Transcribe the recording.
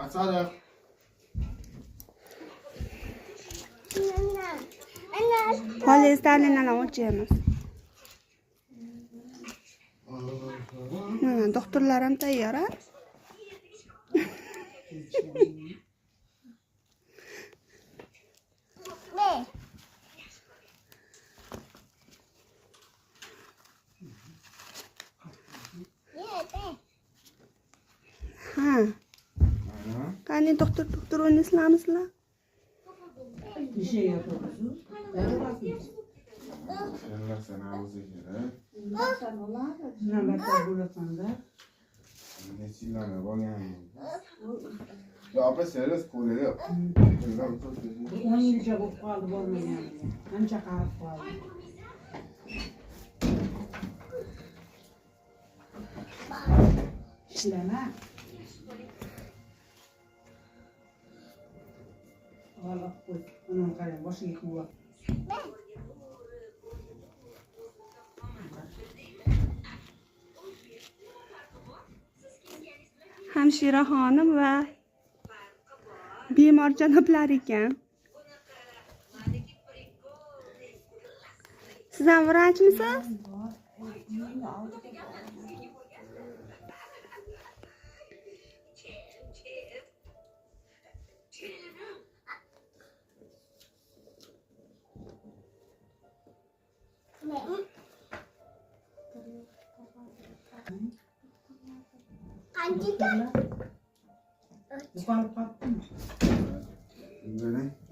Sadık. Polyesterlerini alacağımız. Doktorlar ham tayyor, ha? Ha. Qani doktor oynasizlar? Bir şey yapıyoruz. Allah sana ağzı göre. Nöbetler bulatan da. Ne çilene bak yani. Ya abla seriz kolye yok. 10 yıl çabuk kaldı olmayan. Ancak ağır kaldı. İşleme. Allah koy. Onun kalem başı yıkıyor. Hamshira xonim va bemor janoblar ekan. Siz ham vrachmisiz? Yukarı kalktın mı? Şimdi ne?